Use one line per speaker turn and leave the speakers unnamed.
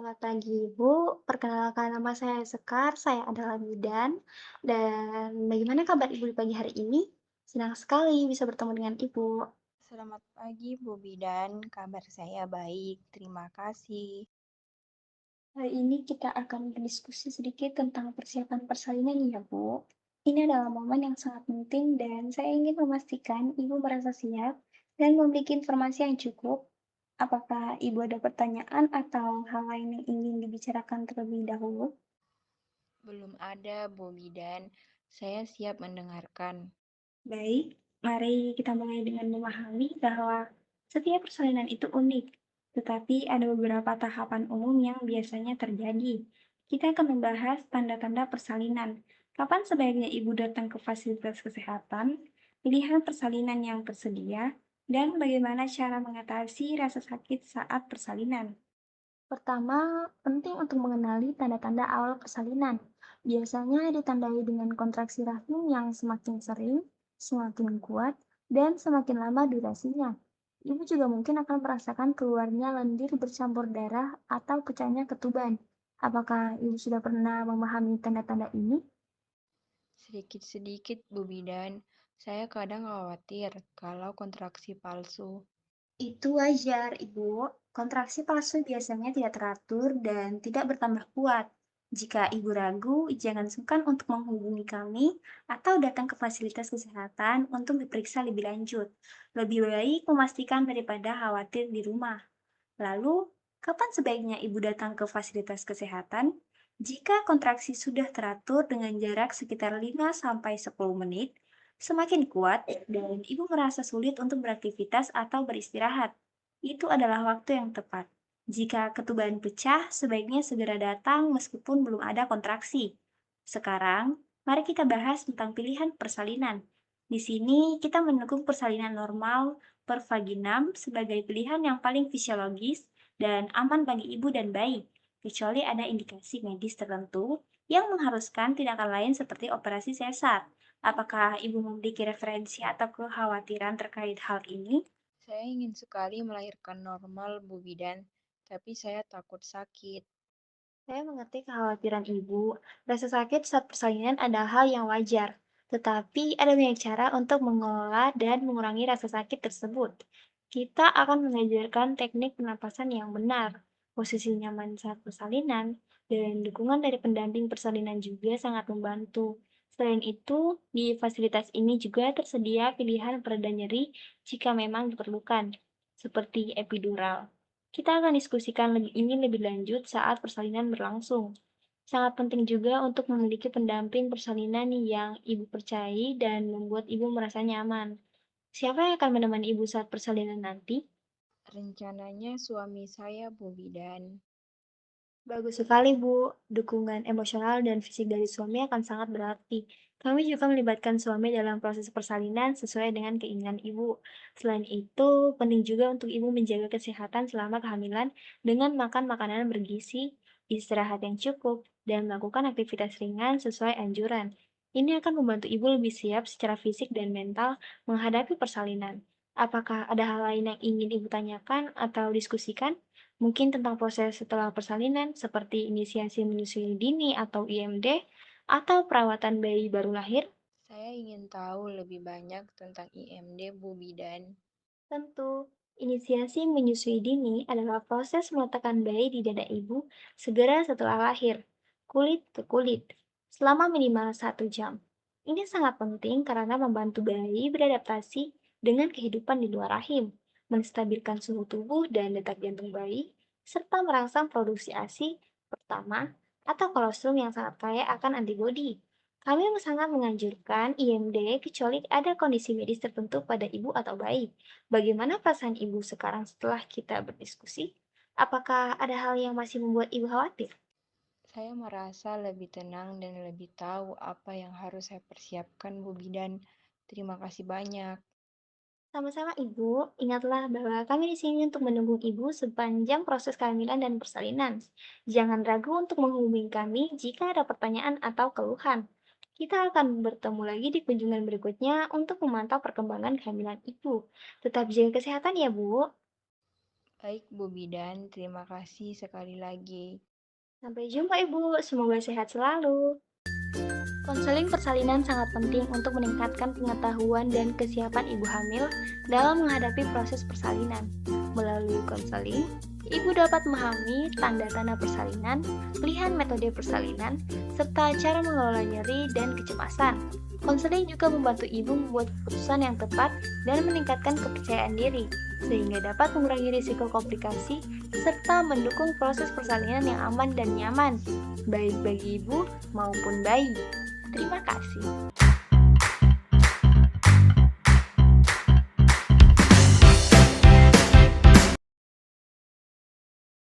Selamat pagi, Ibu. Perkenalkan nama saya Sekar, saya adalah bidan. Dan bagaimana kabar Ibu di pagi hari ini? Senang sekali bisa bertemu dengan Ibu.
Selamat pagi, Bu Bidan. Kabar saya baik, terima kasih.
Hari ini kita akan berdiskusi sedikit tentang persiapan persalinan ya, Bu. Ini adalah momen yang sangat penting dan saya ingin memastikan Ibu merasa siap dan memiliki informasi yang cukup. Apakah Ibu ada pertanyaan atau hal lain yang ingin dibicarakan terlebih dahulu?
Belum ada, Bu Bidan. Saya siap mendengarkan.
Baik, mari kita mulai dengan memahami bahwa setiap persalinan itu unik, tetapi ada beberapa tahapan umum yang biasanya terjadi. Kita akan membahas tanda-tanda persalinan. Kapan sebaiknya ibu datang ke fasilitas kesehatan, pilihan persalinan yang tersedia, dan bagaimana cara mengatasi rasa sakit saat persalinan. Pertama, penting untuk mengenali tanda-tanda awal persalinan. Biasanya ditandai dengan kontraksi rahim yang semakin sering, semakin kuat, dan semakin lama durasinya. Ibu juga mungkin akan merasakan keluarnya lendir bercampur darah atau pecahnya ketuban. Apakah ibu sudah pernah memahami tanda-tanda ini?
Sedikit-sedikit, Bu Bidan. Saya kadang khawatir kalau kontraksi palsu.
Itu wajar, Ibu. Kontraksi palsu biasanya tidak teratur dan tidak bertambah kuat. Jika Ibu ragu, jangan sungkan untuk menghubungi kami atau datang ke fasilitas kesehatan untuk diperiksa lebih lanjut. Lebih baik memastikan daripada khawatir di rumah. Lalu, kapan sebaiknya Ibu datang ke fasilitas kesehatan? Jika kontraksi sudah teratur dengan jarak sekitar 5-10 menit, semakin kuat dan Ibu merasa sulit untuk beraktivitas atau beristirahat, itu adalah waktu yang tepat. Jika ketuban pecah, sebaiknya segera datang meskipun belum ada kontraksi. Sekarang, mari kita bahas tentang pilihan persalinan. Di sini kita mendukung persalinan normal per vaginam sebagai pilihan yang paling fisiologis dan aman bagi ibu dan bayi, kecuali ada indikasi medis tertentu yang mengharuskan tindakan lain seperti operasi sesar. Apakah ibu memiliki referensi atau kekhawatiran terkait hal ini?
Saya ingin sekali melahirkan normal, Bu Bidan, tapi saya takut sakit.
Saya mengerti kekhawatiran ibu. Rasa sakit saat persalinan adalah hal yang wajar, tetapi ada banyak cara untuk mengelola dan mengurangi rasa sakit tersebut. Kita akan mengajarkan teknik pernapasan yang benar, posisi nyaman saat persalinan, dan dukungan dari pendamping persalinan juga sangat membantu. Selain itu, di fasilitas ini juga tersedia pilihan pereda nyeri jika memang diperlukan, seperti epidural. Kita akan diskusikan ini lebih lanjut saat persalinan berlangsung. Sangat penting juga untuk memiliki pendamping persalinan yang ibu percayai dan membuat ibu merasa nyaman. Siapa yang akan menemani ibu saat persalinan nanti?
Rencananya suami saya, Bu Bidan.
Bagus sekali, Bu. Dukungan emosional dan fisik dari suami akan sangat berarti. Kami juga melibatkan suami dalam proses persalinan sesuai dengan keinginan ibu. Selain itu, penting juga untuk ibu menjaga kesehatan selama kehamilan dengan makan makanan bergizi, istirahat yang cukup, dan melakukan aktivitas ringan sesuai anjuran. Ini akan membantu ibu lebih siap secara fisik dan mental menghadapi persalinan. Apakah ada hal lain yang ingin ibu tanyakan atau diskusikan? Mungkin tentang proses setelah persalinan seperti inisiasi menyusui dini atau IMD, atau perawatan bayi baru lahir?
Saya ingin tahu lebih banyak tentang IMD, Bu Bidan.
Tentu, inisiasi menyusui dini adalah proses meletakkan bayi di dada ibu segera setelah lahir, kulit ke kulit, selama minimal 1 jam. Ini sangat penting karena membantu bayi beradaptasi dengan kehidupan di luar rahim, menstabilkan suhu tubuh dan detak jantung bayi, serta merangsang produksi ASI pertama atau kolostrum yang sangat kaya akan antibodi. Kami sangat menganjurkan IMD kecuali ada kondisi medis tertentu pada ibu atau bayi. Bagaimana perasaan ibu sekarang setelah kita berdiskusi? Apakah ada hal yang masih membuat ibu khawatir?
Saya merasa lebih tenang dan lebih tahu apa yang harus saya persiapkan, Bu Bidan. Terima kasih banyak.
Sama-sama ibu, ingatlah bahwa kami di sini untuk mendukung ibu sepanjang proses kehamilan dan persalinan. Jangan ragu untuk menghubungi kami jika ada pertanyaan atau keluhan. Kita akan bertemu lagi di kunjungan berikutnya untuk memantau perkembangan kehamilan ibu. Tetap jaga kesehatan ya, Bu.
Baik, Bu Bidan, terima kasih sekali lagi.
Sampai jumpa Ibu, semoga sehat selalu. Konseling persalinan sangat penting untuk meningkatkan pengetahuan dan kesiapan ibu hamil dalam menghadapi proses persalinan. Melalui konseling, ibu dapat memahami tanda-tanda persalinan, pilihan metode persalinan, serta cara mengelola nyeri dan kecemasan. Konseling juga membantu ibu membuat keputusan yang tepat dan meningkatkan kepercayaan diri, sehingga dapat mengurangi risiko komplikasi serta mendukung proses persalinan yang aman dan nyaman, baik bagi ibu maupun bayi. Terima kasih.